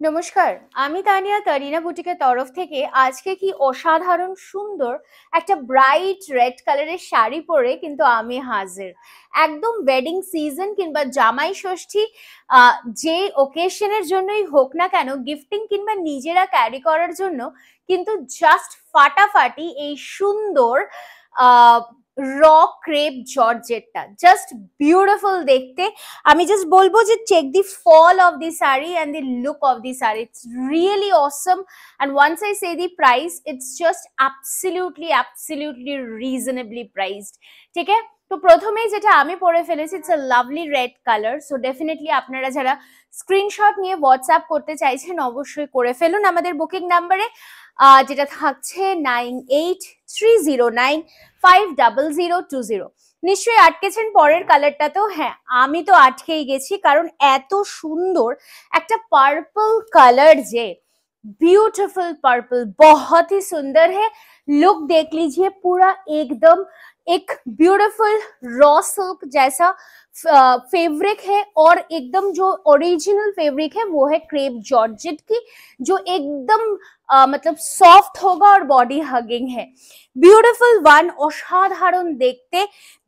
নমস্কার, আমি তানিয়া তারিনা বুটিকের তরফ থেকে আজকে কি অসাধারণ সুন্দর একটা ব্রাইট রেড কালারের শাড়ি পরে কিন্তু আমি হাজির। একদম ওয়েডিং সিজন কিংবা জামাই ষষ্ঠী যে ওকেশনের জন্যই হোক না কেন, গিফটিং কিংবা নিজেরা ক্যারি করার জন্য কিন্তু জাস্ট ফাটাফাটি এই সুন্দর র ক্রেপ জর্জেটটা জাস্ট বিউটিফুল দেখতে। আমি জাস্ট বলবো যে check the fall of the sari and the look of the saree. It's really awesome. And once I say the price, it's just absolutely reasonably priced. ঠিক আছে, তো প্রথমেই যেটা আমি পরে ফেলেছি, it's a lovely red colour. So definitely আপনারা যারা স্ক্রিনশট নিয়ে হোয়াটসঅ্যাপ করতে চাইছেন অবশ্যই করে ফেলুন আমাদের বুকিং নাম্বারে, যেটা থাকছে 9830950020। নিশ্চয়ই আটকেছেন পরের কালারটা তো? হ্যাঁ, আমি তো আটকেই গেছি, কারণ এত সুন্দর একটা পার্পল কালার, যে ब्यूटीफुल पर्पल, बहुत ही सुंदर है। लुक देख लीजिए, पूरा एकदम एक ब्यूटीफुल रॉ सिल्क जैसा फैब्रिक है, और एकदम जो ओरिजिनल फैब्रिक है वो है क्रेप जॉर्जेट की, जो एकदम मतलब सॉफ्ट होगा और बॉडी हगिंग है। ब्यूटीफुल वन, असाधारण देखते,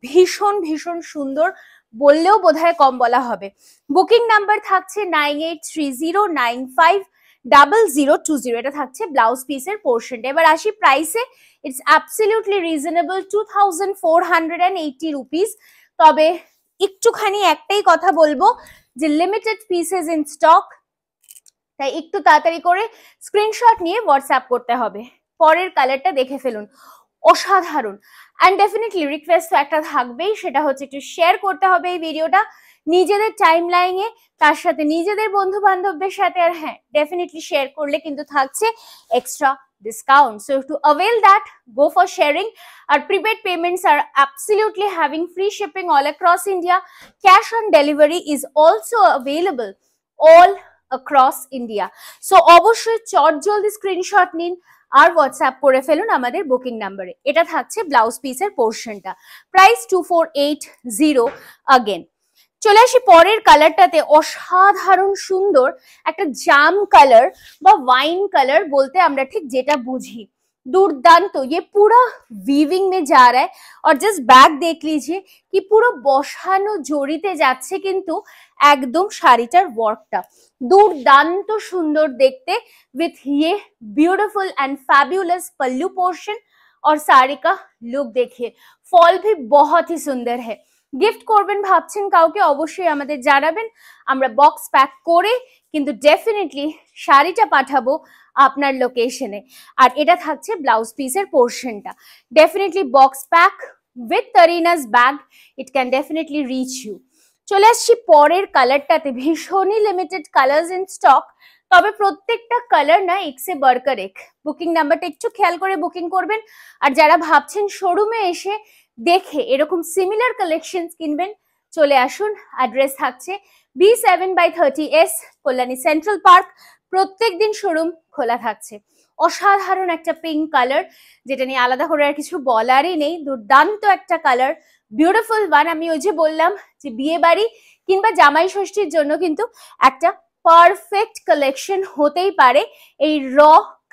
भीषण भीषण सुंदर, বললেও বোধহয় কম বলা হবে। বুকিং নাম্বার থাকছে 9830950020। এটা থাকছে ব্লাউজ পিসের পোর্শনটা। এবার আসি প্রাইসে। It's absolutely reasonable, 2480 rupees. তবে একটুখানি একটাই কথা বলবো যে লিমিটেড পিসেস ইন স্টক, তাই একটু তাড়াতাড়ি করে স্ক্রিনশট নিয়ে হোয়াটসঅ্যাপ করতে হবে। পরের কালারটা দেখে ফেলুন, অসাধারণ। অ্যান্ড ডেফিনেটলি রিকোয়েস্ট তো একটা থাকবেই, সেটা হচ্ছে একটু শেয়ার করতে হবে এই ভিডিওটা নিজেদের টাইম লাইনে, তার সাথে নিজেদের বন্ধু বান্ধবদের সাথে। আর হ্যাঁ, ডেফিনেটলি শেয়ার করলে কিন্তু থাকছে extra discount. So to avail that, go for sharing. Our prepaid payments are absolutely having free shipping all across India. Cash on delivery is also available all across India. So অবশ্যই চট জলদি screenshot নিন আর WhatsApp করে ফেলুন আমাদের booking নাম্বারে। এটা থাকছে ব্লাউজ পিসের পোর্শনটা, প্রাইস 2480 अगेन। চলে আসি পরের কালারটাতে, অসাধারণ সুন্দর একটা জাম কালার বা ওয়াইন কালার বলতে আমরা ঠিক যেটা বুঝি, दुर्दांत। ये पूरा वीविंग में जा रहा है, और जस्ट बैक देख लीजिए कि পুরো বসানো জড়িতে যাচ্ছে কিন্তু একদম শাড়িটার ওয়ার্কটা দুর্দান্ত সুন্দর দেখতে, विथ ये beautiful and fabulous pallu portion. और साड़ी का लुक देखिए, फॉल भी बहुत ही सुंदर है। গিফট করবেন ভাবছেন কাউকে, অবশ্যই আমাদের জানাবেন, আমরা বক্স প্যাক করে কিন্তু ডেফিনেটলি শাড়িটা পাঠাবো আপনার লোকেশনে। আর এটা থাকছে ব্লাউজ পিসের পোর্শনটা, definitely box pack with Tarina's bag, it can definitely reach you. চলে আসছি পরের কালারটাতে, ভীষণই লিমিটেড কালার্স ইন স্টক, তবে প্রত্যেকটা কালার না এক সে বড়কর এক। বুকিং নাম্বারটা একটু খেয়াল করে বুকিং করবেন। আর যারা ভাবছেন শোরুমে এসে দেখে এরকম সিমিলার কালেকশনস কিনবেন, চলে আসুন। অ্যাড্রেস থাকছে B7/30S, কল্যাণী সেন্ট্রাল পার্ক। প্রত্যেক দিন শোরুম খোলা থাকছে। অসাধারণ একটা পিঙ্ক কালার, যেটা নিয়ে আলাদা করে আর কিছু বলারই নেই, দুর্দান্ত একটা কালার, বিউটিফুল ওয়ান। আমি ওই যে বললাম যে বিয়ে বাড়ি কিংবা জামাই ষষ্ঠীর জন্য কিন্তু একটা পারফেক্ট কালেকশন হতেই পারে এই র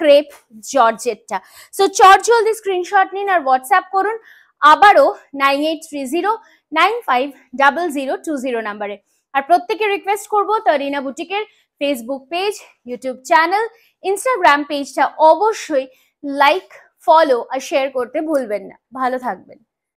ক্রেপ জর্জেটটা। সো চট জলদি স্ক্রিনশট নিন আর হোয়াটসঅ্যাপ করুন আবারও 9830950020 নাম্বারে। আর প্রত্যেকে রিকোয়েস্ট করবো তারিনা বুটিকের Facebook page, YouTube channel, Instagram পেজটা অবশ্যই লাইক, ফলো আর শেয়ার করতে ভুলবেন না। ভালো থাকবেন।